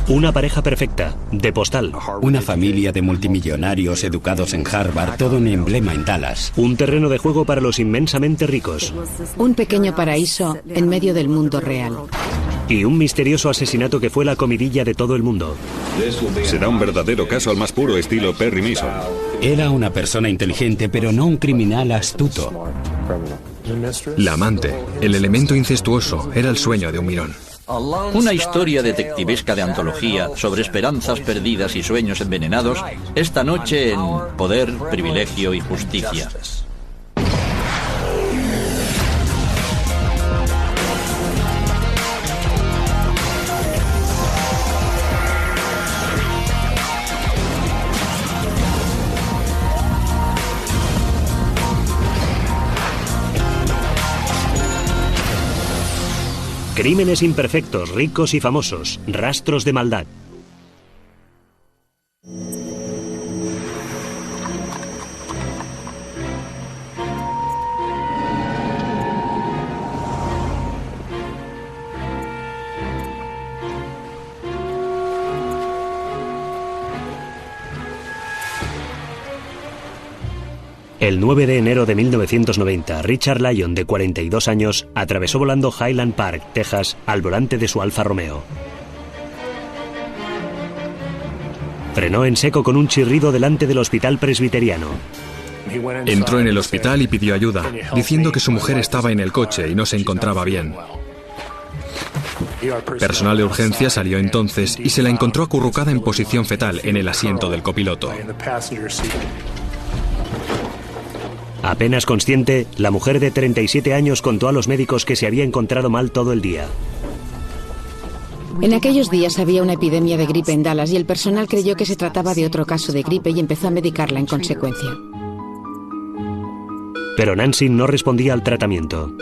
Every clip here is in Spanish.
Una pareja perfecta, de postal. Una familia de multimillonarios educados en Harvard, todo un emblema en Dallas. Un terreno de juego para los inmensamente ricos. Un pequeño paraíso en medio del mundo real. Y un misterioso asesinato que fue la comidilla de todo el mundo. Será un verdadero caso al más puro estilo Perry Mason. Era una persona inteligente, pero no un criminal astuto. La amante, el elemento incestuoso, era el sueño de un mirón. Una historia detectivesca de antología sobre esperanzas perdidas y sueños envenenados, esta noche en Poder, Privilegio y Justicia. Crímenes imperfectos, ricos y famosos, rastros de maldad. El 9 de enero de 1990, Richard Lyon, de 42 años, atravesó volando Highland Park, Texas, al volante de su Alfa Romeo. Frenó en seco con un chirrido delante del hospital presbiteriano. Entró en el hospital y pidió ayuda, diciendo que su mujer estaba en el coche y no se encontraba bien. Personal de urgencia salió entonces y se la encontró acurrucada en posición fetal en el asiento del copiloto. Apenas consciente, la mujer de 37 años contó a los médicos que se había encontrado mal todo el día. En aquellos días había una epidemia de gripe en Dallas y el personal creyó que se trataba de otro caso de gripe y empezó a medicarla en consecuencia. Pero Nancy no respondía al tratamiento.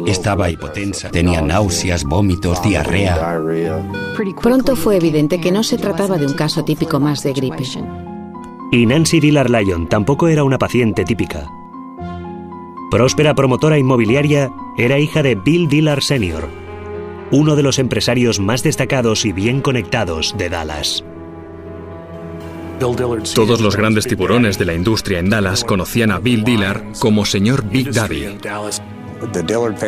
Estaba hipotensa, tenía náuseas, vómitos, diarrea. Pronto fue evidente que no se trataba de un caso típico más de gripe. Y Nancy Dillard Lyon tampoco era una paciente típica. Próspera promotora inmobiliaria, era hija de Bill Dillard Sr., uno de los empresarios más destacados y bien conectados de Dallas. Todos los grandes tiburones de la industria en Dallas conocían a Bill Dillard como señor Big Daddy.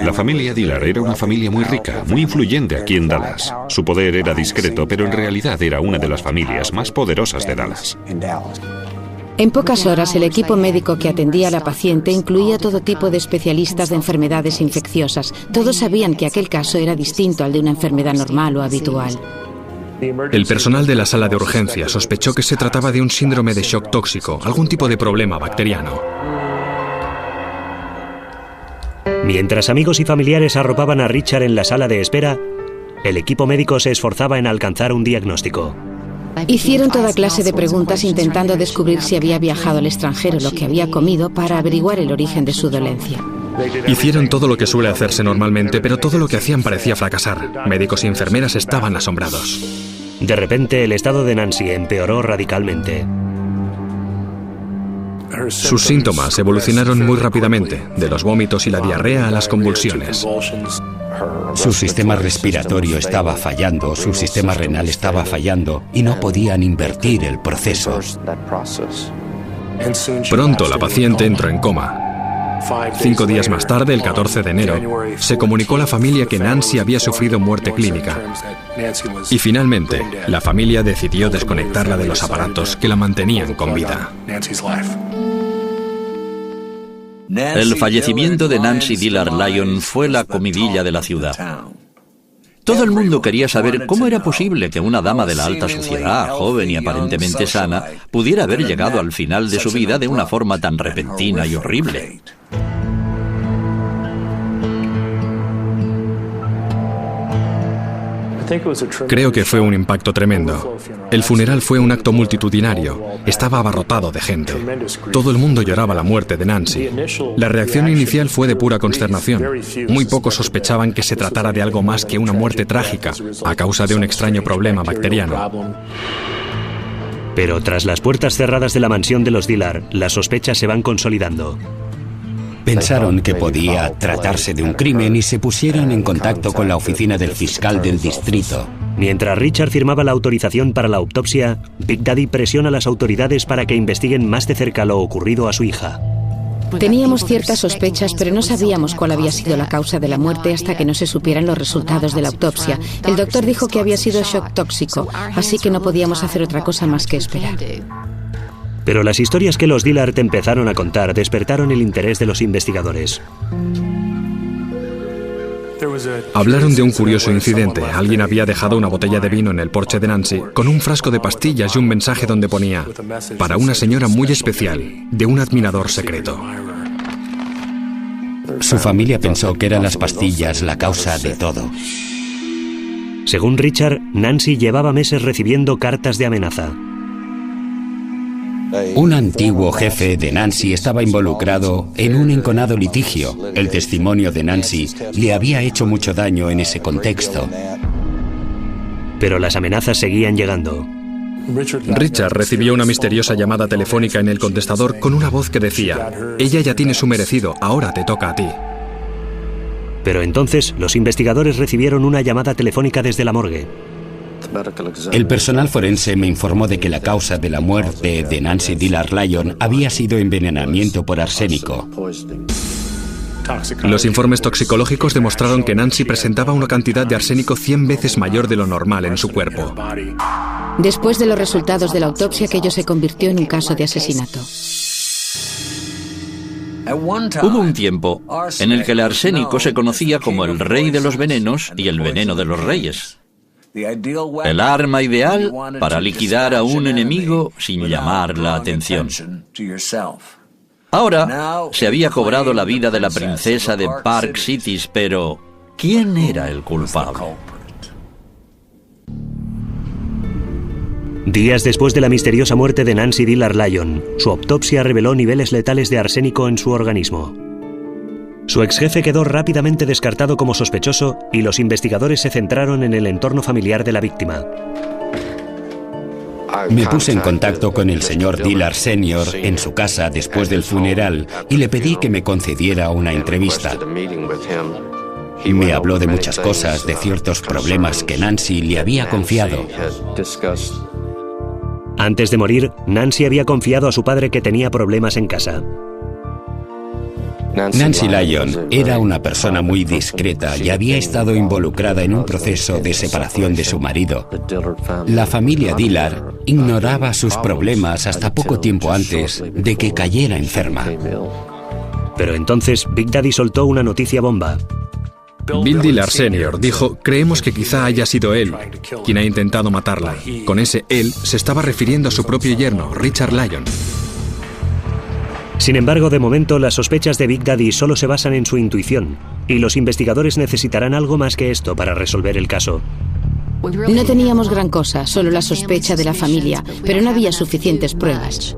La familia Dillard era una familia muy rica, muy influyente aquí en Dallas. Su poder era discreto, pero en realidad era una de las familias más poderosas de Dallas. En pocas horas, el equipo médico que atendía a la paciente incluía todo tipo de especialistas de enfermedades infecciosas. Todos sabían que aquel caso era distinto al de una enfermedad normal o habitual. El personal de la sala de urgencia sospechó que se trataba de un síndrome de shock tóxico, algún tipo de problema bacteriano. Mientras amigos y familiares arropaban a Richard en la sala de espera, el equipo médico se esforzaba en alcanzar un diagnóstico. Hicieron toda clase de preguntas intentando descubrir si había viajado al extranjero, lo que había comido, para averiguar el origen de su dolencia. Hicieron todo lo que suele hacerse normalmente, pero todo lo que hacían parecía fracasar. Médicos y enfermeras estaban asombrados. De repente, el estado de Nancy empeoró radicalmente. Sus síntomas evolucionaron muy rápidamente, de los vómitos y la diarrea a las convulsiones. Su sistema respiratorio estaba fallando, su sistema renal estaba fallando y no podían invertir el proceso. Pronto la paciente entró en coma. 5 días más tarde, el 14 de enero, se comunicó a la familia que Nancy había sufrido muerte clínica. Y finalmente, la familia decidió desconectarla de los aparatos que la mantenían con vida. El fallecimiento de Nancy Dillard Lyon fue la comidilla de la ciudad. Todo el mundo quería saber cómo era posible que una dama de la alta sociedad, joven y aparentemente sana, pudiera haber llegado al final de su vida de una forma tan repentina y horrible. Creo que fue un impacto tremendo. El funeral fue un acto multitudinario. Estaba abarrotado de gente. Todo el mundo lloraba la muerte de Nancy. La reacción inicial fue de pura consternación. Muy pocos sospechaban que se tratara de algo más que una muerte trágica a causa de un extraño problema bacteriano. Pero tras las puertas cerradas de la mansión de los Dillard, las sospechas se van consolidando. Pensaron que podía tratarse de un crimen y se pusieron en contacto con la oficina del fiscal del distrito. Mientras Richard firmaba la autorización para la autopsia, Big Daddy presiona a las autoridades para que investiguen más de cerca lo ocurrido a su hija. Teníamos ciertas sospechas, pero no sabíamos cuál había sido la causa de la muerte hasta que no se supieran los resultados de la autopsia. El doctor dijo que había sido shock tóxico, así que no podíamos hacer otra cosa más que esperar. Pero las historias que los Dillard empezaron a contar despertaron el interés de los investigadores. Hablaron de un curioso incidente. Alguien había dejado una botella de vino en el porche de Nancy con un frasco de pastillas y un mensaje donde ponía: para una señora muy especial, de un admirador secreto. Su familia pensó que eran las pastillas la causa de todo. Según Richard, Nancy llevaba meses recibiendo cartas de amenaza. Un antiguo jefe de Nancy estaba involucrado en un enconado litigio. El testimonio de Nancy le había hecho mucho daño en ese contexto. Pero las amenazas seguían llegando. Richard recibió una misteriosa llamada telefónica en el contestador con una voz que decía: ella ya tiene su merecido, ahora te toca a ti. Pero entonces los investigadores recibieron una llamada telefónica desde la morgue. El personal forense me informó de que la causa de la muerte de Nancy Dillard Lyon había sido envenenamiento por arsénico. Los informes toxicológicos demostraron que Nancy presentaba una cantidad de arsénico 100 veces mayor de lo normal en su cuerpo. Después de los resultados de la autopsia, aquello se convirtió en un caso de asesinato. Hubo un tiempo en el que el arsénico se conocía como el rey de los venenos y el veneno de los reyes. El arma ideal para liquidar a un enemigo sin llamar la atención. Ahora se había cobrado la vida de la princesa de Park Cities, pero ¿quién era el culpable? Días después de la misteriosa muerte de Nancy Dillard Lyon, su autopsia reveló niveles letales de arsénico en su organismo. Su exjefe quedó rápidamente descartado como sospechoso y los investigadores se centraron en el entorno familiar de la víctima. Me puse en contacto con el señor Dillard Senior en su casa después del funeral y le pedí que me concediera una entrevista. Me habló de muchas cosas, de ciertos problemas que Nancy le había confiado. Antes de morir, Nancy había confiado a su padre que tenía problemas en casa. Nancy Lyon era una persona muy discreta y había estado involucrada en un proceso de separación de su marido. La familia Dillard ignoraba sus problemas hasta poco tiempo antes de que cayera enferma. Pero entonces Big Daddy soltó una noticia bomba. Bill Dillard Sr. dijo: creemos que quizá haya sido él quien ha intentado matarla. Con ese él se estaba refiriendo a su propio yerno, Richard Lyon. Sin embargo, de momento, las sospechas de Big Daddy solo se basan en su intuición, y los investigadores necesitarán algo más que esto para resolver el caso. No teníamos gran cosa, solo la sospecha de la familia, pero no había suficientes pruebas.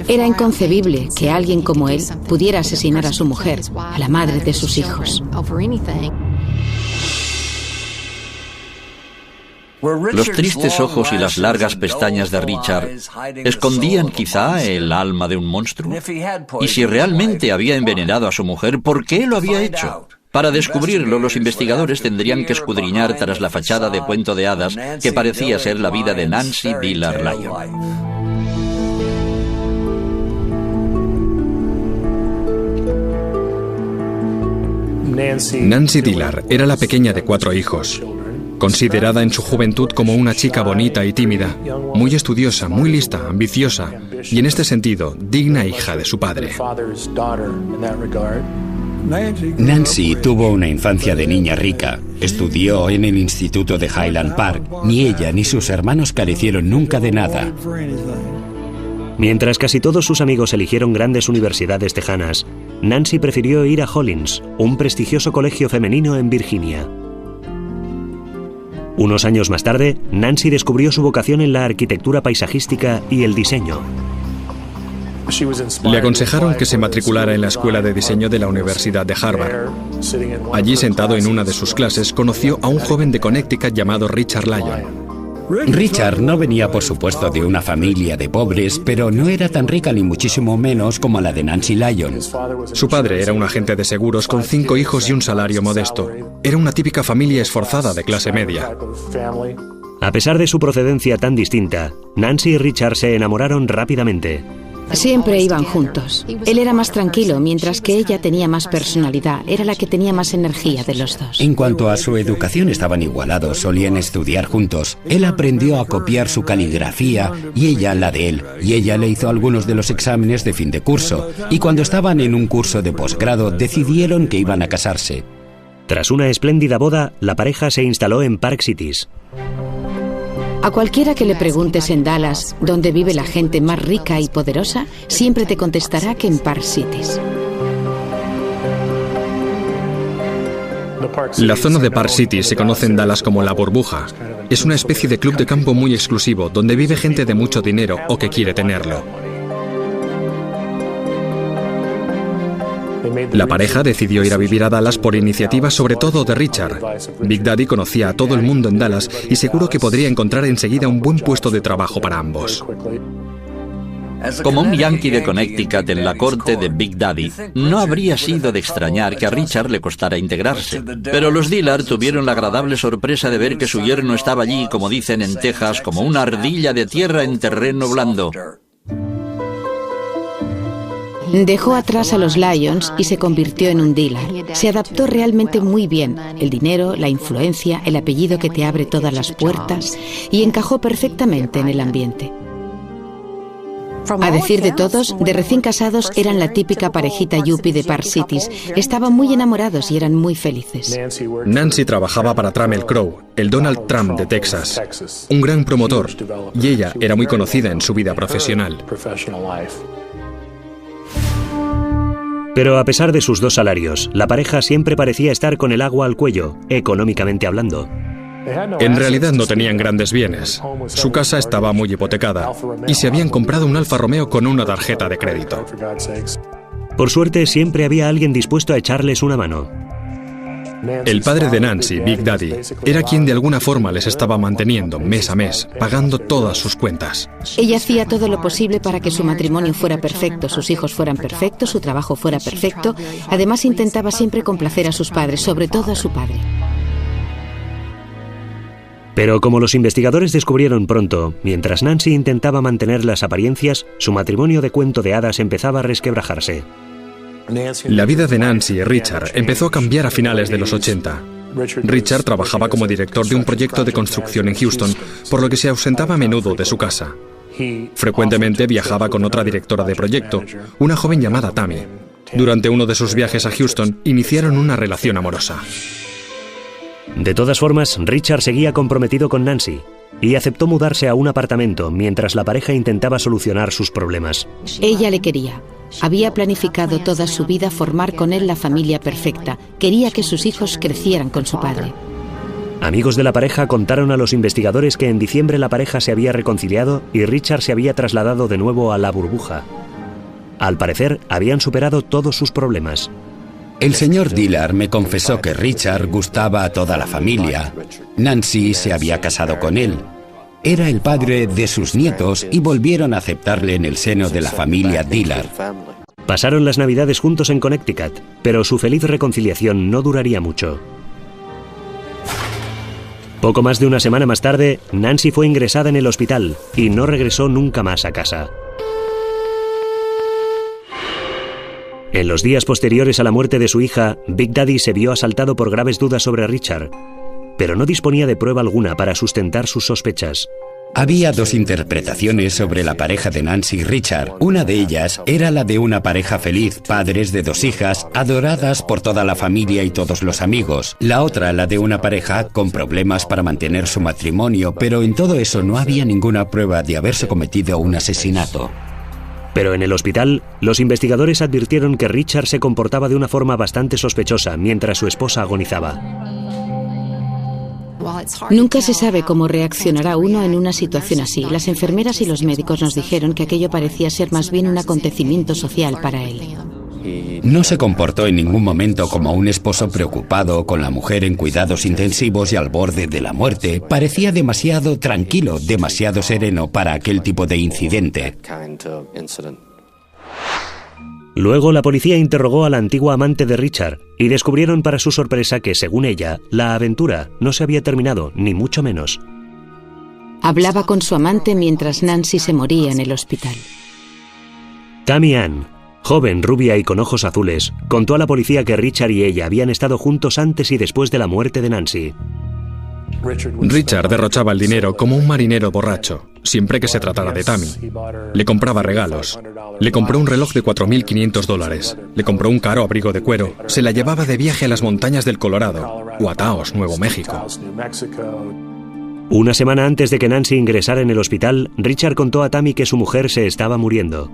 Era inconcebible que alguien como él pudiera asesinar a su mujer, a la madre de sus hijos. Los tristes ojos y las largas pestañas de Richard escondían quizá el alma de un monstruo. Y si realmente había envenenado a su mujer, ¿por qué lo había hecho? Para descubrirlo, los investigadores tendrían que escudriñar tras la fachada de cuento de hadas que parecía ser la vida de Nancy Dillard Lyon. Nancy Dillard era la pequeña de 4 hijos. Considerada en su juventud como una chica bonita y tímida, muy estudiosa, muy lista, ambiciosa y en este sentido, digna hija de su padre. Nancy tuvo una infancia de niña rica. Estudió en el instituto de Highland Park. Ni ella ni sus hermanos carecieron nunca de nada. Mientras casi todos sus amigos eligieron grandes universidades tejanas, Nancy prefirió ir a Hollins, un prestigioso colegio femenino en Virginia. Unos años más tarde, Nancy descubrió su vocación en la arquitectura paisajística y el diseño. Le aconsejaron que se matriculara en la Escuela de Diseño de la Universidad de Harvard. Allí, sentado en una de sus clases, conoció a un joven de Connecticut llamado Richard Lyon. Richard no venía, por supuesto, de una familia de pobres, pero no era tan rica ni muchísimo menos como la de Nancy Lyon. Su padre era un agente de seguros con 5 hijos y un salario modesto. Era una típica familia esforzada de clase media. A pesar de su procedencia tan distinta, Nancy y Richard se enamoraron rápidamente. Siempre iban juntos. Él era más tranquilo, mientras que ella tenía más personalidad. Era la que tenía más energía de los dos. En cuanto a su educación, estaban igualados, solían estudiar juntos. Él aprendió a copiar su caligrafía y ella la de él. Y ella le hizo algunos de los exámenes de fin de curso. Y cuando estaban en un curso de posgrado, decidieron que iban a casarse. Tras una espléndida boda, la pareja se instaló en Park Cities. A cualquiera que le preguntes en Dallas dónde vive la gente más rica y poderosa, siempre te contestará que en Park Cities. La zona de Park City se conoce en Dallas como La Burbuja. Es una especie de club de campo muy exclusivo, donde vive gente de mucho dinero o que quiere tenerlo. La pareja decidió ir a vivir a Dallas por iniciativa sobre todo de Richard. Big Daddy conocía a todo el mundo en Dallas y seguro que podría encontrar enseguida un buen puesto de trabajo para ambos. Como un yankee de Connecticut en la corte de Big Daddy, no habría sido de extrañar que a Richard le costara integrarse. Pero los Dillard tuvieron la agradable sorpresa de ver que su yerno estaba allí, como dicen en Texas, como una ardilla de tierra en terreno blando. Dejó atrás a los Lyons y se convirtió en un Dillard. Se adaptó realmente muy bien. El dinero, la influencia, el apellido que te abre todas las puertas, y encajó perfectamente en el ambiente. A decir de todos, de recién casados eran la típica parejita yuppie de Park Cities. Estaban muy enamorados y eran muy felices. Nancy trabajaba para Trammell Crow, el Donald Trump de Texas, un gran promotor, y ella era muy conocida en su vida profesional. Pero a pesar de sus 2 salarios, la pareja siempre parecía estar con el agua al cuello, económicamente hablando. En realidad no tenían grandes bienes. Su casa estaba muy hipotecada y se habían comprado un Alfa Romeo con una tarjeta de crédito. Por suerte, siempre había alguien dispuesto a echarles una mano. El padre de Nancy, Big Daddy, era quien de alguna forma les estaba manteniendo mes a mes, pagando todas sus cuentas. Ella hacía todo lo posible para que su matrimonio fuera perfecto, sus hijos fueran perfectos, su trabajo fuera perfecto. Además, intentaba siempre complacer a sus padres, sobre todo a su padre. Pero como los investigadores descubrieron pronto, mientras Nancy intentaba mantener las apariencias, su matrimonio de cuento de hadas empezaba a resquebrajarse. La vida de Nancy y Richard empezó a cambiar a finales de los 80. Richard trabajaba como director de un proyecto de construcción en Houston, por lo que se ausentaba a menudo de su casa. Frecuentemente viajaba con otra directora de proyecto, una joven llamada Tammy. Durante uno de sus viajes a Houston, iniciaron una relación amorosa. De todas formas, Richard seguía comprometido con Nancy y aceptó mudarse a un apartamento mientras la pareja intentaba solucionar sus problemas. Ella le quería. Había planificado toda su vida formar con él la familia perfecta. Quería que sus hijos crecieran con su padre. Amigos de la pareja contaron a los investigadores que en diciembre la pareja se había reconciliado y Richard se había trasladado de nuevo a La Burbuja. Al parecer, habían superado todos sus problemas. El señor Dillard me confesó que Richard gustaba a toda la familia. Nancy se había casado con él. Era el padre de sus nietos y volvieron a aceptarle en el seno de la familia Dillard. Pasaron las Navidades juntos en Connecticut, pero su feliz reconciliación no duraría mucho. Poco más de una semana más tarde, Nancy fue ingresada en el hospital y no regresó nunca más a casa. En los días posteriores a la muerte de su hija, Big Daddy se vio asaltado por graves dudas sobre Richard, pero no disponía de prueba alguna para sustentar sus sospechas. Había 2 interpretaciones sobre la pareja de Nancy y Richard. Una de ellas era la de una pareja feliz, padres de 2 hijas, adoradas por toda la familia y todos los amigos. La otra, la de una pareja con problemas para mantener su matrimonio, pero en todo eso no había ninguna prueba de haberse cometido un asesinato. Pero en el hospital, los investigadores advirtieron que Richard se comportaba de una forma bastante sospechosa mientras su esposa agonizaba. Nunca se sabe cómo reaccionará uno en una situación así. Las enfermeras y los médicos nos dijeron que aquello parecía ser más bien un acontecimiento social para él. No se comportó en ningún momento como un esposo preocupado con la mujer en cuidados intensivos y al borde de la muerte. Parecía demasiado tranquilo, demasiado sereno para aquel tipo de incidente. Luego la policía interrogó a la antigua amante de Richard y descubrieron para su sorpresa que, según ella, la aventura no se había terminado, ni mucho menos. Hablaba con su amante mientras Nancy se moría en el hospital. Tammy Ann, joven, rubia y con ojos azules, contó a la policía que Richard y ella habían estado juntos antes y después de la muerte de Nancy. Richard derrochaba el dinero como un marinero borracho, siempre que se tratara de Tammy. Le compraba regalos. Le compró un reloj de $4.500. Le compró un caro abrigo de cuero. Se la llevaba de viaje a las montañas del Colorado o a Taos, Nuevo México. Una semana antes de que Nancy ingresara en el hospital, Richard contó a Tammy que su mujer se estaba muriendo.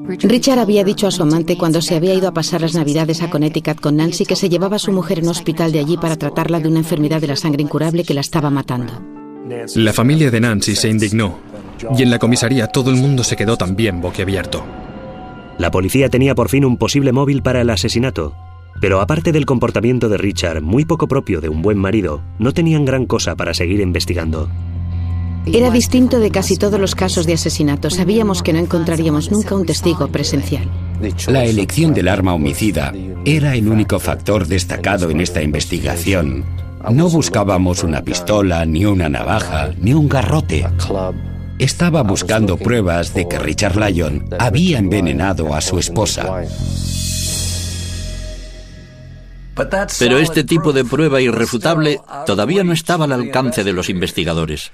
Richard había dicho a su amante cuando se había ido a pasar las Navidades a Connecticut con Nancy que se llevaba a su mujer en un hospital de allí para tratarla de una enfermedad de la sangre incurable que la estaba matando. La familia de Nancy se indignó y en la comisaría todo el mundo se quedó también boquiabierto. La policía tenía por fin un posible móvil para el asesinato, pero aparte del comportamiento de Richard, muy poco propio de un buen marido, no tenían gran cosa para seguir investigando. Era distinto de casi todos los casos de asesinato. Sabíamos que no encontraríamos nunca un testigo presencial. La elección del arma homicida era el único factor destacado en esta investigación. No buscábamos una pistola, ni una navaja, ni un garrote. Estaba buscando pruebas de que Richard Lyon había envenenado a su esposa. Pero este tipo de prueba irrefutable todavía no estaba al alcance de los investigadores.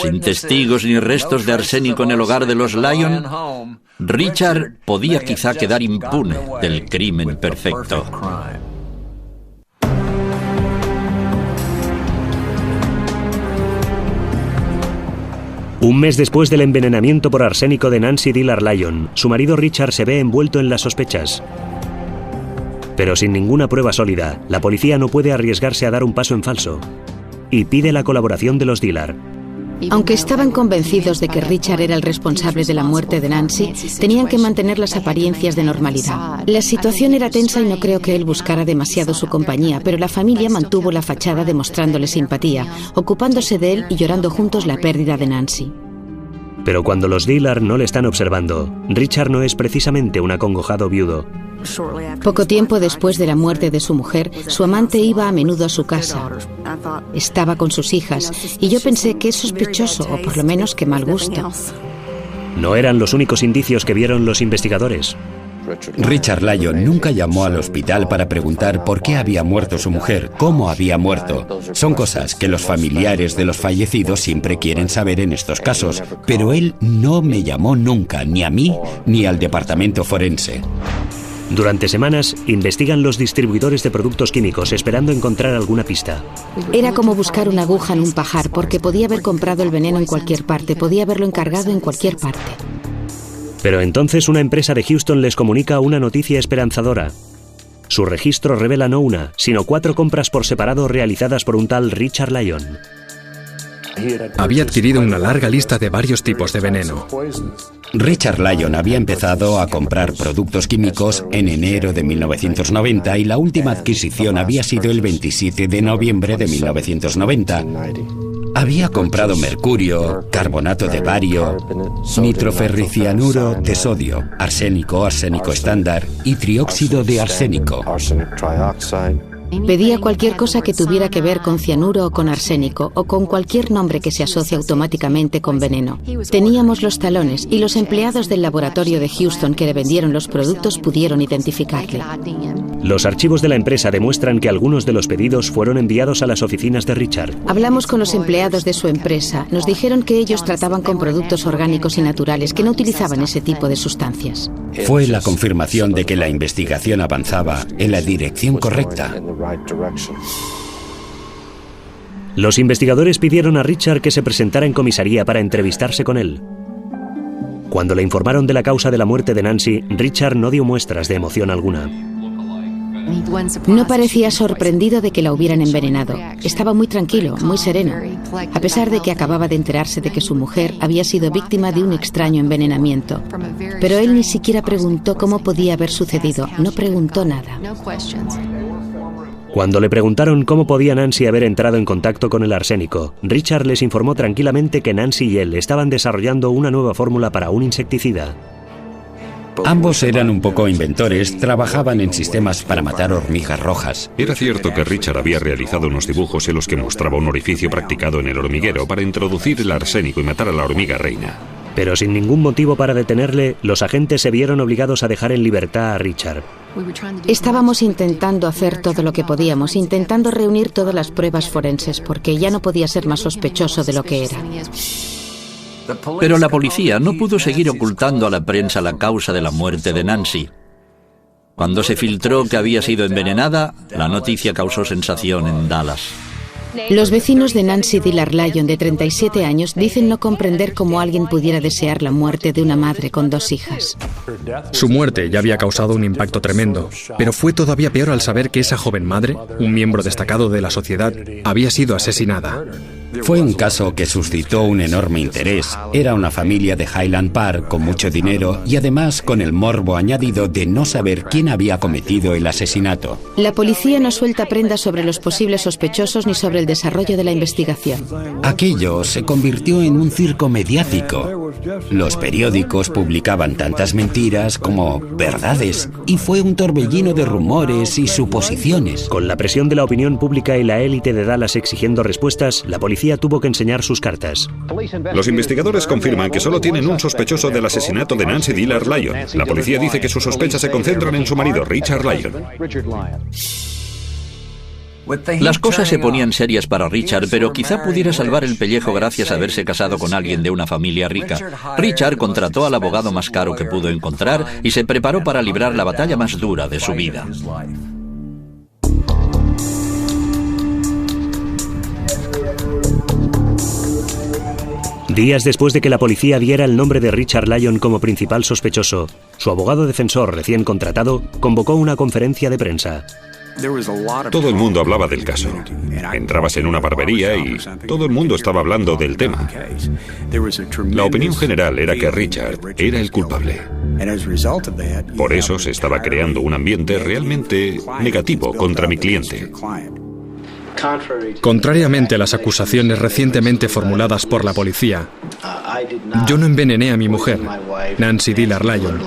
Sin testigos ni restos de arsénico en el hogar de los Lyon, Richard podía quizá quedar impune del crimen perfecto. Un mes después del envenenamiento por arsénico de Nancy Dillard Lyon, su marido Richard se ve envuelto en las sospechas. Pero sin ninguna prueba sólida, la policía no puede arriesgarse a dar un paso en falso y pide la colaboración de los Dillard. Aunque estaban convencidos de que Richard era el responsable de la muerte de Nancy, tenían que mantener las apariencias de normalidad. La situación era tensa y no creo que él buscara demasiado su compañía, pero la familia mantuvo la fachada demostrándole simpatía, ocupándose de él y llorando juntos la pérdida de Nancy. Pero cuando los Dillard no le están observando, Richard no es precisamente un acongojado viudo. Poco tiempo después de la muerte de su mujer, su amante iba a menudo a su casa. Estaba con sus hijas y yo pensé que es sospechoso, o por lo menos que mal gusto. No eran los únicos indicios que vieron los investigadores. Richard Lyon nunca llamó al hospital para preguntar por qué había muerto su mujer, cómo había muerto. Son cosas que los familiares de los fallecidos siempre quieren saber en estos casos, pero él no me llamó nunca, ni a mí, ni al departamento forense. Durante semanas, investigan los distribuidores de productos químicos esperando encontrar alguna pista. Era como buscar una aguja en un pajar, porque podía haber comprado el veneno en cualquier parte, podía haberlo encargado en cualquier parte. Pero entonces una empresa de Houston les comunica una noticia esperanzadora. Su registro revela no una, sino 4 compras por separado realizadas por un tal Richard Lyon. Había adquirido una larga lista de varios tipos de veneno. Richard Lyon había empezado a comprar productos químicos en enero de 1990 y la última adquisición había sido el 27 de noviembre de 1990. Había comprado mercurio, carbonato de bario, nitroferricianuro de sodio, arsénico, arsénico estándar y trióxido de arsénico. Pedía cualquier cosa que tuviera que ver con cianuro o con arsénico o con cualquier nombre que se asocie automáticamente con veneno. Teníamos los talones y los empleados del laboratorio de Houston que le vendieron los productos pudieron identificarle. Los archivos de la empresa demuestran que algunos de los pedidos fueron enviados a las oficinas de Richard. Hablamos con los empleados de su empresa. Nos dijeron que ellos trataban con productos orgánicos y naturales, que no utilizaban ese tipo de sustancias. Fue la confirmación de que la investigación avanzaba en la dirección correcta. Los investigadores pidieron a Richard que se presentara en comisaría para entrevistarse con él. Cuando le informaron de la causa de la muerte de Nancy, Richard no dio muestras de emoción alguna. No parecía sorprendido de que la hubieran envenenado. Estaba muy tranquilo, muy sereno, a pesar de que acababa de enterarse de que su mujer había sido víctima de un extraño envenenamiento. Pero él ni siquiera preguntó cómo podía haber sucedido. No preguntó nada. Cuando le preguntaron cómo podía Nancy haber entrado en contacto con el arsénico, Richard les informó tranquilamente que Nancy y él estaban desarrollando una nueva fórmula para un insecticida. Ambos eran un poco inventores, trabajaban en sistemas para matar hormigas rojas. Era cierto que Richard había realizado unos dibujos en los que mostraba un orificio practicado en el hormiguero para introducir el arsénico y matar a la hormiga reina. Pero sin ningún motivo para detenerle, los agentes se vieron obligados a dejar en libertad a Richard. Estábamos intentando hacer todo lo que podíamos, intentando reunir todas las pruebas forenses, porque ya no podía ser más sospechoso de lo que era. Pero la policía no pudo seguir ocultando a la prensa la causa de la muerte de Nancy. Cuando se filtró que había sido envenenada, la noticia causó sensación en Dallas. Los vecinos de Nancy Dillard Lyon, de 37 años, dicen no comprender cómo alguien pudiera desear la muerte de una madre con 2 hijas. Su muerte ya había causado un impacto tremendo, pero fue todavía peor al saber que esa joven madre, un miembro destacado de la sociedad, había sido asesinada. Fue un caso que suscitó un enorme interés. Era una familia de Highland Park con mucho dinero y además con el morbo añadido de no saber quién había cometido el asesinato. La policía no suelta prendas sobre los posibles sospechosos ni sobre el desarrollo de la investigación. Aquello se convirtió en un circo mediático. Los periódicos publicaban tantas mentiras como verdades y fue un torbellino de rumores y suposiciones. Con la presión de la opinión pública y la élite de Dallas exigiendo respuestas, la policía tuvo que enseñar sus cartas. Los investigadores confirman que solo tienen un sospechoso del asesinato de Nancy Dillard Lyon. La policía dice que sus sospechas se concentran en su marido, Richard Lyon. Las cosas se ponían serias para Richard, pero quizá pudiera salvar el pellejo gracias a haberse casado con alguien de una familia rica. Richard contrató al abogado más caro que pudo encontrar y se preparó para librar la batalla más dura de su vida. Días después de que la policía diera el nombre de Richard Lyon como principal sospechoso, su abogado defensor recién contratado convocó una conferencia de prensa. Todo el mundo hablaba del caso. Entrabas en una barbería y todo el mundo estaba hablando del tema. La opinión general era que Richard era el culpable. Por eso se estaba creando un ambiente realmente negativo contra mi cliente. Contrariamente a las acusaciones recientemente formuladas por la policía, yo no envenené a mi mujer, Nancy Dillard Lyon,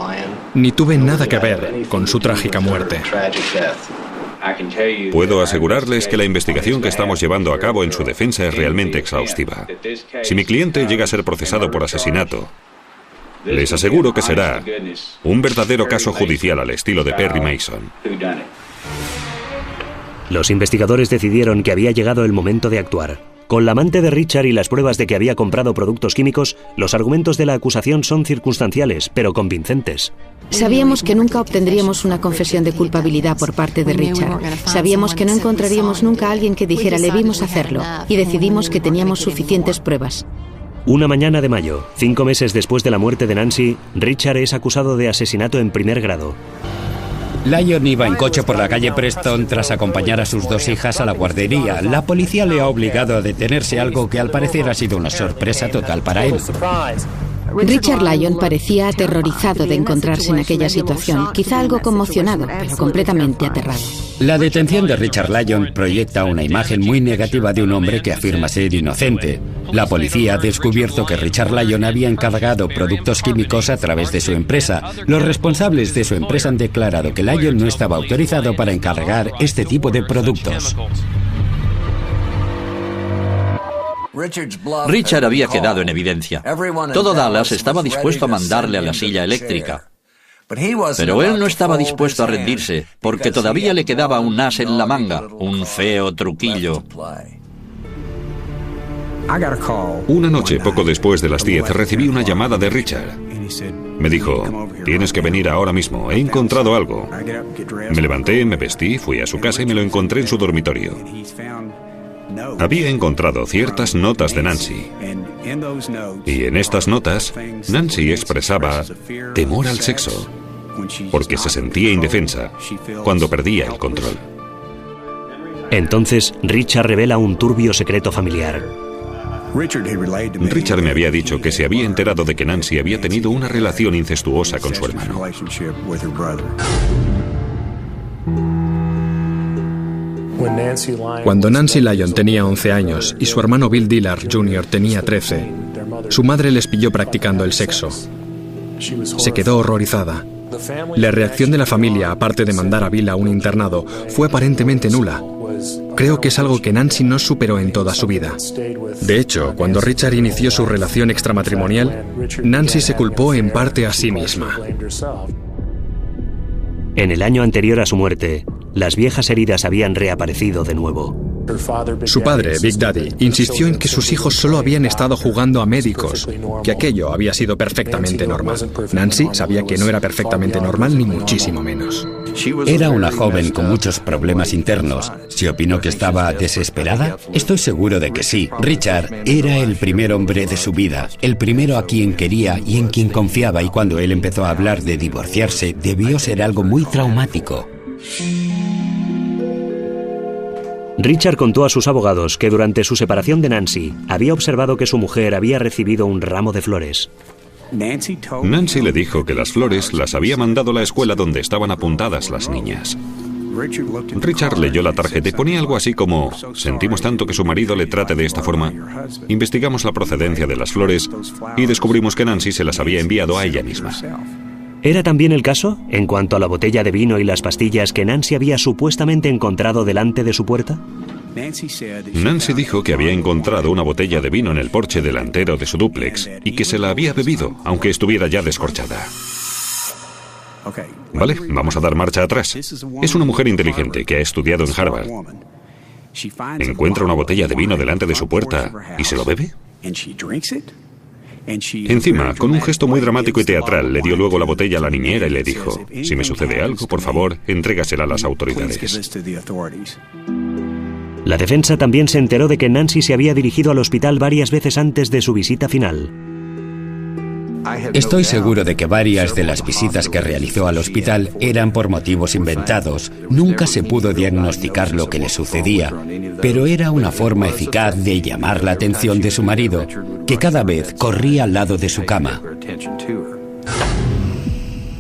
ni tuve nada que ver con su trágica muerte. Puedo asegurarles que la investigación que estamos llevando a cabo en su defensa es realmente exhaustiva. Si mi cliente llega a ser procesado por asesinato, les aseguro que será un verdadero caso judicial al estilo de Perry Mason. Los investigadores decidieron que había llegado el momento de actuar. Con la amante de Richard y las pruebas de que había comprado productos químicos, los argumentos de la acusación son circunstanciales, pero convincentes. Sabíamos que nunca obtendríamos una confesión de culpabilidad por parte de Richard. Sabíamos que no encontraríamos nunca a alguien que dijera le vimos hacerlo, y decidimos que teníamos suficientes pruebas. Una mañana de mayo, 5 meses después de la muerte de Nancy, Richard es acusado de asesinato en primer grado. Lyon iba en coche por la calle Preston tras acompañar a sus 2 hijas a la guardería. La policía le ha obligado a detenerse, algo que al parecer ha sido una sorpresa total para él. Richard Lyon parecía aterrorizado de encontrarse en aquella situación, quizá algo conmocionado, pero completamente aterrado. La detención de Richard Lyon proyecta una imagen muy negativa de un hombre que afirma ser inocente. La policía ha descubierto que Richard Lyon había encargado productos químicos a través de su empresa. Los responsables de su empresa han declarado que Lyon no estaba autorizado para encargar este tipo de productos. Richard había quedado en evidencia. Todo Dallas estaba dispuesto a mandarle a la silla eléctrica. Pero él no estaba dispuesto a rendirse, porque todavía le quedaba un as en la manga, un feo truquillo. Una noche, poco después de las 10, recibí una llamada de Richard. Me dijo, tienes que venir ahora mismo, he encontrado algo. Me levanté, me vestí, fui a su casa y me lo encontré en su dormitorio. Había encontrado ciertas notas de Nancy. Y en estas notas, Nancy expresaba temor al sexo. porque se sentía indefensa cuando perdía el control. Entonces, Richard revela un turbio secreto familiar. Richard me había dicho que se había enterado de que Nancy había tenido una relación incestuosa con su hermano. Cuando Nancy Lyon tenía 11 años y su hermano Bill Dillard Jr. tenía 13, su madre les pilló practicando el sexo. Se quedó horrorizada. La reacción de la familia, aparte de mandar a Bill a un internado, fue aparentemente nula. Creo que es algo que Nancy no superó en toda su vida. De hecho, cuando Richard inició su relación extramatrimonial, Nancy se culpó en parte a sí misma. En el año anterior a su muerte, las viejas heridas habían reaparecido de nuevo. Su padre, Big Daddy, insistió en que sus hijos solo habían estado jugando a médicos, que aquello había sido perfectamente normal. Nancy sabía que no era perfectamente normal, ni muchísimo menos. Era una joven con muchos problemas internos. ¿Se opinó que estaba desesperada? Estoy seguro de que sí. Richard era el primer hombre de su vida, el primero a quien quería y en quien confiaba, y cuando él empezó a hablar de divorciarse, debió ser algo muy traumático. Richard contó a sus abogados que durante su separación de Nancy había observado que su mujer había recibido un ramo de flores. Nancy le dijo que las flores las había mandado a la escuela donde estaban apuntadas las niñas. Richard leyó la tarjeta y ponía algo así como: sentimos tanto que su marido le trate de esta forma. Investigamos la procedencia de las flores y descubrimos que Nancy se las había enviado a ella misma. ¿Era también el caso en cuanto a la botella de vino y las pastillas que Nancy había supuestamente encontrado delante de su puerta? Nancy dijo que había encontrado una botella de vino en el porche delantero de su dúplex y que se la había bebido, aunque estuviera ya descorchada. Vale, vamos a dar marcha atrás. Es una mujer inteligente que ha estudiado en Harvard. Encuentra una botella de vino delante de su puerta y se lo bebe. Encima, con un gesto muy dramático y teatral, le dio luego la botella a la niñera y le dijo: si me sucede algo, por favor, entrégasela a las autoridades. La defensa también se enteró de que Nancy se había dirigido al hospital varias veces antes de su visita final. Estoy seguro de que varias de las visitas que realizó al hospital eran por motivos inventados. Nunca se pudo diagnosticar lo que le sucedía, pero era una forma eficaz de llamar la atención de su marido, que cada vez corría al lado de su cama.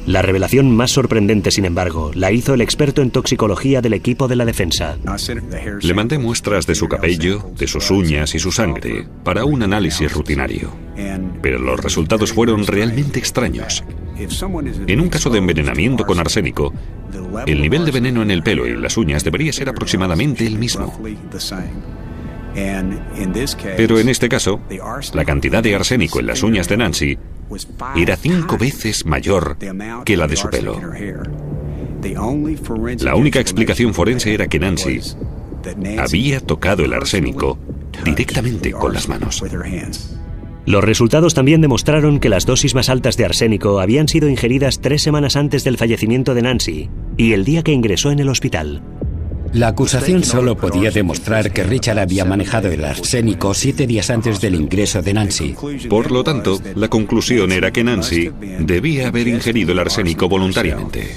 La revelación más sorprendente, sin embargo, la hizo el experto en toxicología del equipo de la defensa. Le mandé muestras de su cabello, de sus uñas y su sangre para un análisis rutinario. Pero los resultados fueron realmente extraños. En un caso de envenenamiento con arsénico, el nivel de veneno en el pelo y las uñas debería ser aproximadamente el mismo. Pero en este caso, la cantidad de arsénico en las uñas de Nancy era 5 veces mayor que la de su pelo. La única explicación forense era que Nancy había tocado el arsénico directamente con las manos. Los resultados también demostraron que las dosis más altas de arsénico habían sido ingeridas 3 semanas antes del fallecimiento de Nancy y el día que ingresó en el hospital. La acusación solo podía demostrar que Richard había manejado el arsénico 7 días antes del ingreso de Nancy. Por lo tanto, la conclusión era que Nancy debía haber ingerido el arsénico voluntariamente.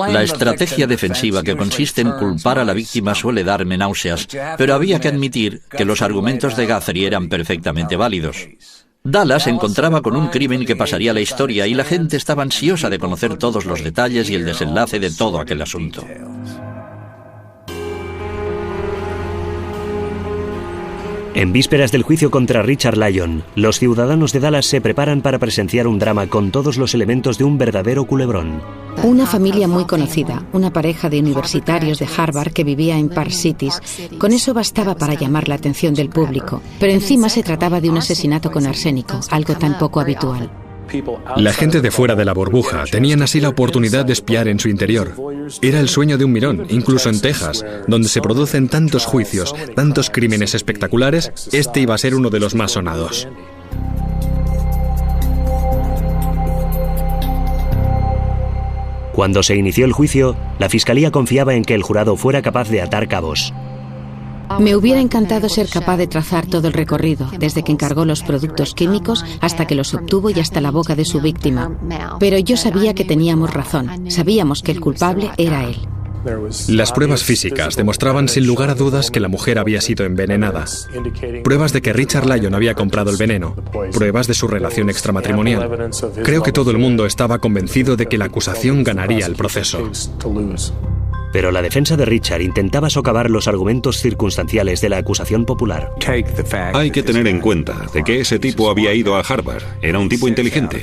La estrategia defensiva que consiste en culpar a la víctima suele darme náuseas, pero había que admitir que los argumentos de Guthrie eran perfectamente válidos. Dallas se encontraba con un crimen que pasaría a la historia y la gente estaba ansiosa de conocer todos los detalles y el desenlace de todo aquel asunto. En vísperas del juicio contra Richard Lyon, los ciudadanos de Dallas se preparan para presenciar un drama con todos los elementos de un verdadero culebrón. Una familia muy conocida, una pareja de universitarios de Harvard que vivía en Park Cities. Con eso bastaba para llamar la atención del público. Pero encima se trataba de un asesinato con arsénico, algo tan poco habitual. La gente de fuera de la burbuja tenían así la oportunidad de espiar en su interior. Era el sueño de un mirón, incluso en Texas, donde se producen tantos juicios, tantos crímenes espectaculares, este iba a ser uno de los más sonados. Cuando se inició el juicio, la fiscalía confiaba en que el jurado fuera capaz de atar cabos. Me hubiera encantado ser capaz de trazar todo el recorrido, desde que encargó los productos químicos hasta que los obtuvo y hasta la boca de su víctima. Pero yo sabía que teníamos razón. Sabíamos que el culpable era él. Las pruebas físicas demostraban sin lugar a dudas que la mujer había sido envenenada. Pruebas de que Richard Lyon había comprado el veneno. Pruebas de su relación extramatrimonial. Creo que todo el mundo estaba convencido de que la acusación ganaría el proceso. Pero la defensa de Richard intentaba socavar los argumentos circunstanciales de la acusación popular. Hay que tener en cuenta de que ese tipo había ido a Harvard. Era un tipo inteligente.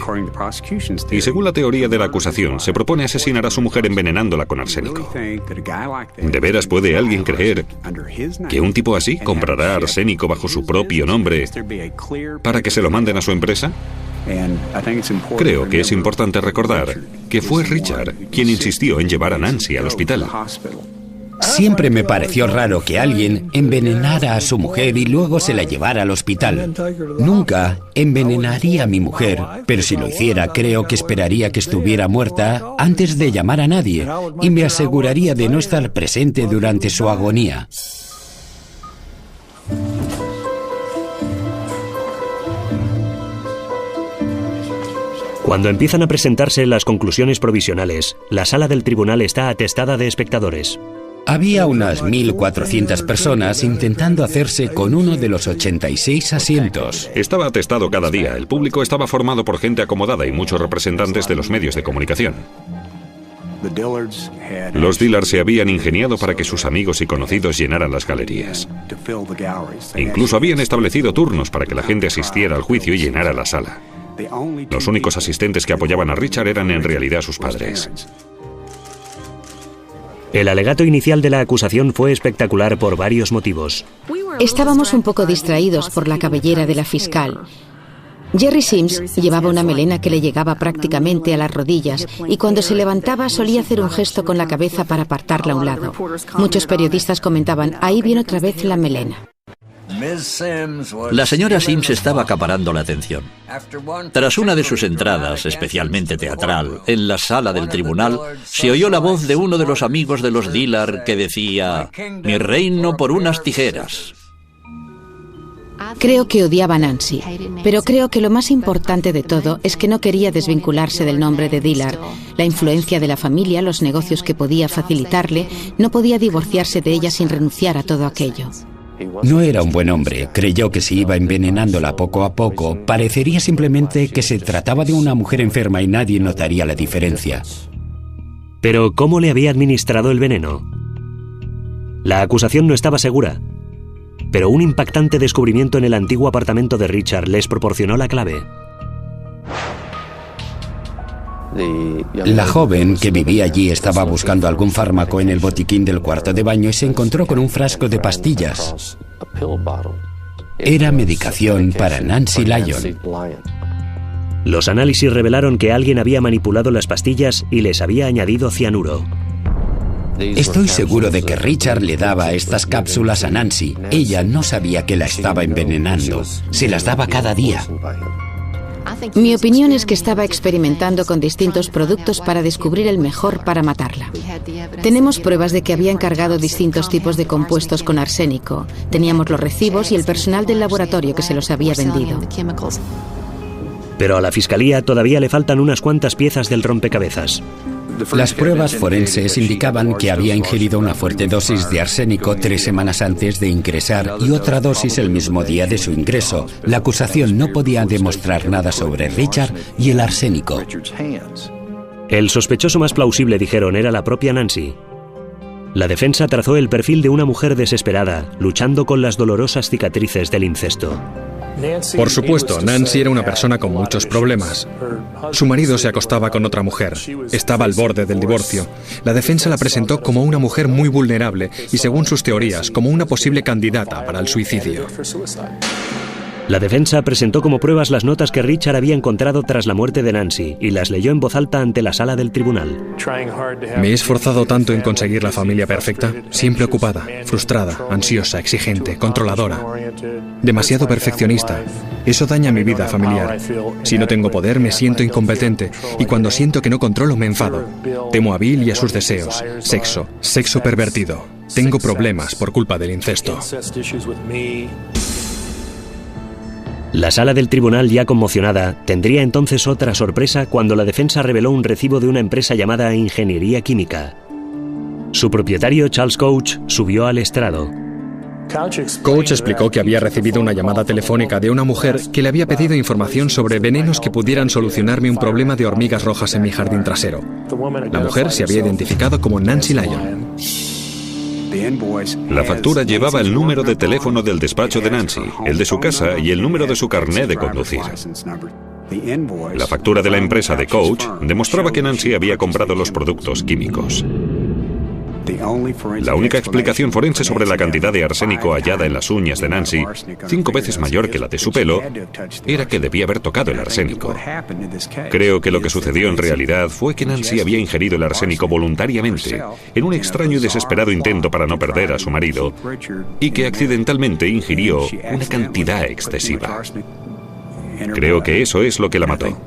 Y según la teoría de la acusación, se propone asesinar a su mujer envenenándola con arsénico. ¿De veras puede alguien creer que un tipo así comprará arsénico bajo su propio nombre para que se lo manden a su empresa? Creo que es importante recordar que fue Richard quien insistió en llevar a Nancy al hospital. Siempre me pareció raro que alguien envenenara a su mujer y luego se la llevara al hospital. Nunca envenenaría a mi mujer, pero si lo hiciera, creo que esperaría que estuviera muerta antes de llamar a nadie y me aseguraría de no estar presente durante su agonía. Cuando empiezan a presentarse las conclusiones provisionales, la sala del tribunal está atestada de espectadores. Había unas 1.400 personas intentando hacerse con uno de los 86 asientos. Estaba atestado cada día. El público estaba formado por gente acomodada y muchos representantes de los medios de comunicación. Los Dillard se habían ingeniado para que sus amigos y conocidos llenaran las galerías. Incluso habían establecido turnos para que la gente asistiera al juicio y llenara la sala. Los únicos asistentes que apoyaban a Richard eran en realidad sus padres. El alegato inicial de la acusación fue espectacular por varios motivos. Estábamos un poco distraídos por la cabellera de la fiscal. Jerry Sims llevaba una melena que le llegaba prácticamente a las rodillas y cuando se levantaba solía hacer un gesto con la cabeza para apartarla a un lado. Muchos periodistas comentaban, ahí viene otra vez la melena. La señora Sims estaba acaparando la atención. Tras una de sus entradas, especialmente teatral, en la sala del tribunal, se oyó la voz de uno de los amigos de los Dillard que decía: «Mi reino por unas tijeras». Creo que odiaba a Nancy, pero creo que lo más importante de todo es que no quería desvincularse del nombre de Dillard. La influencia de la familia, los negocios que podía facilitarle, no podía divorciarse de ella sin renunciar a todo aquello. No era un buen hombre. Creyó que si iba envenenándola poco a poco, parecería simplemente que se trataba de una mujer enferma y nadie notaría la diferencia. Pero, ¿cómo le había administrado el veneno? La acusación no estaba segura, pero un impactante descubrimiento en el antiguo apartamento de Richard les proporcionó la clave. La joven que vivía allí estaba buscando algún fármaco en el botiquín del cuarto de baño y se encontró con un frasco de pastillas. Era medicación para Nancy Lyon. Los análisis revelaron que alguien había manipulado las pastillas y les había añadido cianuro. Estoy seguro de que Richard le daba estas cápsulas a Nancy. Ella no sabía que la estaba envenenando. Se las daba cada día. Mi opinión es que estaba experimentando con distintos productos para descubrir el mejor para matarla. Tenemos pruebas de que había encargado distintos tipos de compuestos con arsénico. Teníamos los recibos y el personal del laboratorio que se los había vendido. Pero a la fiscalía todavía le faltan unas cuantas piezas del rompecabezas. Las pruebas forenses indicaban que había ingerido una fuerte dosis de arsénico 3 semanas antes de ingresar y otra dosis el mismo día de su ingreso. La acusación no podía demostrar nada sobre Richard y el arsénico. El sospechoso más plausible, dijeron, era la propia Nancy. La defensa trazó el perfil de una mujer desesperada, luchando con las dolorosas cicatrices del incesto. Por supuesto, Nancy era una persona con muchos problemas. Su marido se acostaba con otra mujer. Estaba al borde del divorcio. La defensa la presentó como una mujer muy vulnerable y, según sus teorías, como una posible candidata para el suicidio. La defensa presentó como pruebas las notas que Richard había encontrado tras la muerte de Nancy y las leyó en voz alta ante la sala del tribunal. Me he esforzado tanto en conseguir la familia perfecta, siempre ocupada, frustrada, ansiosa, exigente, controladora. Demasiado perfeccionista. Eso daña mi vida familiar. Si no tengo poder, me siento incompetente, y cuando siento que no controlo, me enfado. Temo a Bill y a sus deseos. Sexo pervertido. Tengo problemas por culpa del incesto. La sala del tribunal, ya conmocionada, tendría entonces otra sorpresa cuando la defensa reveló un recibo de una empresa llamada Ingeniería Química. Su propietario, Charles Couch, subió al estrado. Couch explicó que había recibido una llamada telefónica de una mujer que le había pedido información sobre venenos que pudieran solucionarme un problema de hormigas rojas en mi jardín trasero. La mujer se había identificado como Nancy Lyon. La factura llevaba el número de teléfono del despacho de Nancy, el de su casa y el número de su carné de conducir. La factura de la empresa de Couch demostraba que Nancy había comprado los productos químicos. La única explicación forense sobre la cantidad de arsénico hallada en las uñas de Nancy, 5 veces mayor que la de su pelo, era que debía haber tocado el arsénico. Creo que lo que sucedió en realidad fue que Nancy había ingerido el arsénico voluntariamente, en un extraño y desesperado intento para no perder a su marido, y que accidentalmente ingirió una cantidad excesiva. Creo que eso es lo que la mató.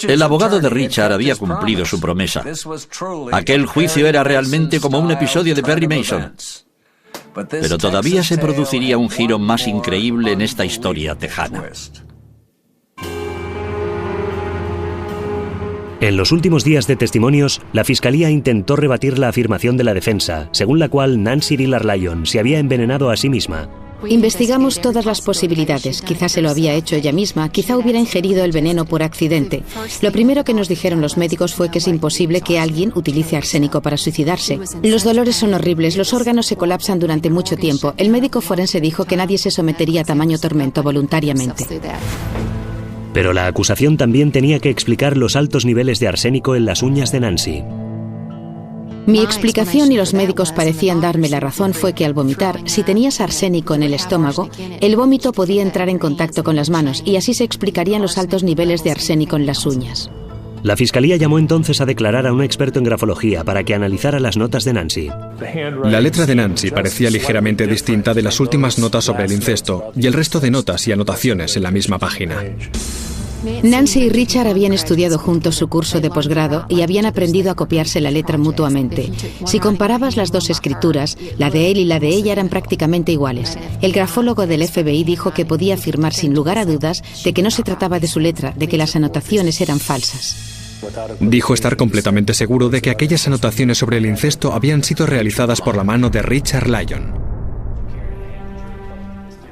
El abogado de Richard había cumplido su promesa. Aquel juicio era realmente como un episodio de Perry Mason. Pero todavía se produciría un giro más increíble en esta historia tejana. En los últimos días de testimonios, la fiscalía intentó rebatir la afirmación de la defensa, según la cual Nancy Dillard Lyon se había envenenado a sí misma. Investigamos todas las posibilidades. Quizá se lo había hecho ella misma, quizá hubiera ingerido el veneno por accidente. Lo primero que nos dijeron los médicos fue que es imposible que alguien utilice arsénico para suicidarse. Los dolores son horribles, los órganos se colapsan durante mucho tiempo. El médico forense dijo que nadie se sometería a tamaño tormento voluntariamente. Pero la acusación también tenía que explicar los altos niveles de arsénico en las uñas de Nancy. Mi explicación, y los médicos parecían darme la razón, fue que al vomitar, si tenías arsénico en el estómago, el vómito podía entrar en contacto con las manos y así se explicarían los altos niveles de arsénico en las uñas. La fiscalía llamó entonces a declarar a un experto en grafología para que analizara las notas de Nancy. La letra de Nancy parecía ligeramente distinta de las últimas notas sobre el incesto y el resto de notas y anotaciones en la misma página. Nancy y Richard habían estudiado juntos su curso de posgrado y habían aprendido a copiarse la letra mutuamente. Si comparabas las dos escrituras, la de él y la de ella eran prácticamente iguales. El grafólogo del FBI dijo que podía afirmar sin lugar a dudas de que no se trataba de su letra, de que las anotaciones eran falsas. Dijo estar completamente seguro de que aquellas anotaciones sobre el incesto habían sido realizadas por la mano de Richard Lyon.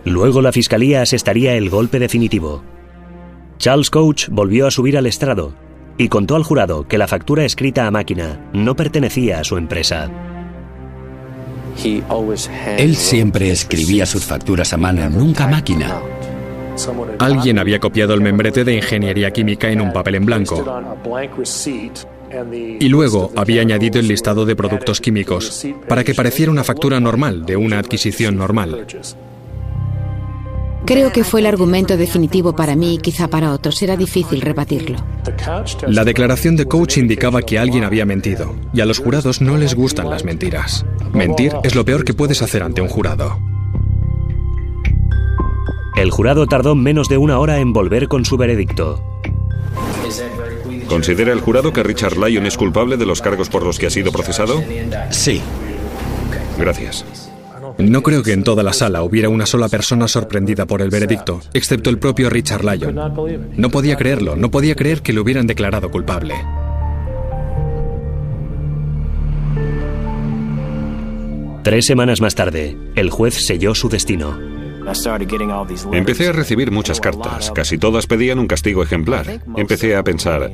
Luego la fiscalía asestaría el golpe definitivo. Charles Couch volvió a subir al estrado y contó al jurado que la factura escrita a máquina no pertenecía a su empresa. Él siempre escribía sus facturas a mano, nunca a máquina. Alguien había copiado el membrete de Ingeniería Química en un papel en blanco y luego había añadido el listado de productos químicos para que pareciera una factura normal de una adquisición normal. Creo que fue el argumento definitivo para mí y quizá para otros. Era difícil rebatirlo. La declaración de Couch indicaba que alguien había mentido, y a los jurados no les gustan las mentiras. Mentir es lo peor que puedes hacer ante un jurado. El jurado tardó menos de una hora en volver con su veredicto. ¿Considera el jurado que Richard Lyon es culpable de los cargos por los que ha sido procesado? Sí. Gracias. No creo que en toda la sala hubiera una sola persona sorprendida por el veredicto, excepto el propio Richard Lyon. No podía creerlo, no podía creer que lo hubieran declarado culpable. Tres semanas más tarde, el juez selló su destino. Empecé a recibir muchas cartas, casi todas pedían un castigo ejemplar. Empecé a pensar,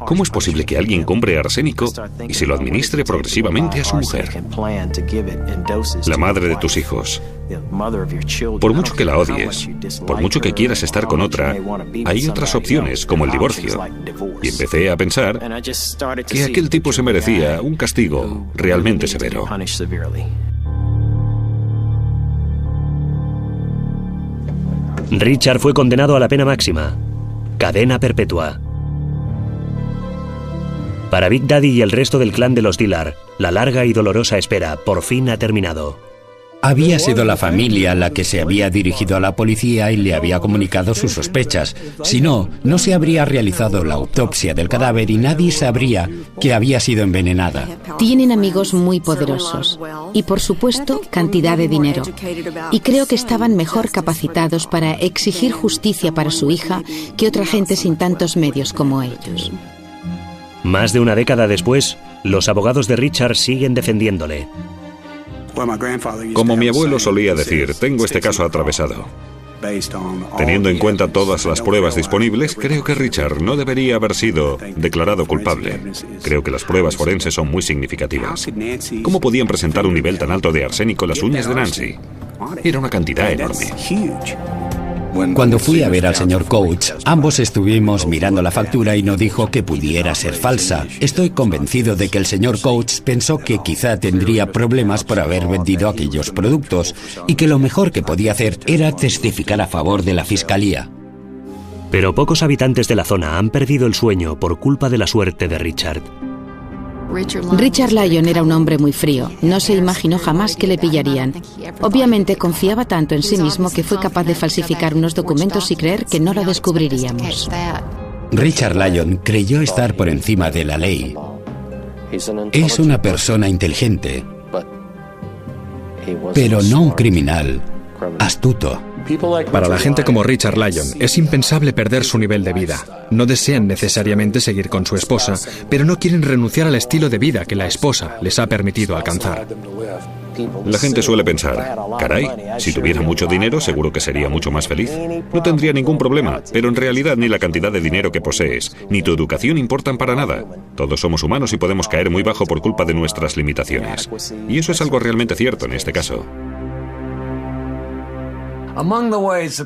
¿cómo es posible que alguien compre arsénico y se lo administre progresivamente a su mujer? La madre de tus hijos. Por mucho que la odies, por mucho que quieras estar con otra, hay otras opciones, como el divorcio. Y empecé a pensar que aquel tipo se merecía un castigo realmente severo. Richard fue condenado a la pena máxima, cadena perpetua. Para Big Daddy y el resto del clan de los Dillard, la larga y dolorosa espera por fin ha terminado. Había sido la familia la que se había dirigido a la policía y le había comunicado sus sospechas. Si no, no se habría realizado la autopsia del cadáver y nadie sabría que había sido envenenada. Tienen amigos muy poderosos y, por supuesto, cantidad de dinero. Y creo que estaban mejor capacitados para exigir justicia para su hija que otra gente sin tantos medios como ellos. Más de una década después, los abogados de Richard siguen defendiéndole. Como mi abuelo solía decir, tengo este caso atravesado. Teniendo en cuenta todas las pruebas disponibles, creo que Richard no debería haber sido declarado culpable. Creo que las pruebas forenses son muy significativas. ¿Cómo podían presentar un nivel tan alto de arsénico en las uñas de Nancy? Era una cantidad enorme. Cuando fui a ver al señor Coates, ambos estuvimos mirando la factura y no dijo que pudiera ser falsa. Estoy convencido de que el señor Coates pensó que quizá tendría problemas por haber vendido aquellos productos y que lo mejor que podía hacer era testificar a favor de la fiscalía. Pero pocos habitantes de la zona han perdido el sueño por culpa de la suerte de Richard. Richard Lyon era un hombre muy frío. No se imaginó jamás que le pillarían. Obviamente confiaba tanto en sí mismo que fue capaz de falsificar unos documentos y creer que no lo descubriríamos. Richard Lyon creyó estar por encima de la ley. Es una persona inteligente, pero no un criminal astuto. Para la gente como Richard Lyon, es impensable perder su nivel de vida. No desean necesariamente seguir con su esposa, pero no quieren renunciar al estilo de vida que la esposa les ha permitido alcanzar. La gente suele pensar, caray, si tuviera mucho dinero seguro que sería mucho más feliz. No tendría ningún problema, pero en realidad ni la cantidad de dinero que posees, ni tu educación importan para nada. Todos somos humanos y podemos caer muy bajo por culpa de nuestras limitaciones. Y eso es algo realmente cierto en este caso.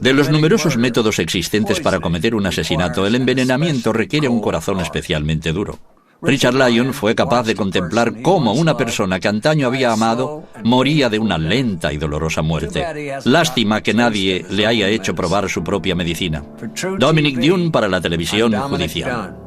De los numerosos métodos existentes para cometer un asesinato, el envenenamiento requiere un corazón especialmente duro. Richard Lyon fue capaz de contemplar cómo una persona que antaño había amado moría de una lenta y dolorosa muerte. Lástima que nadie le haya hecho probar su propia medicina. Dominic Dunne para la televisión judicial.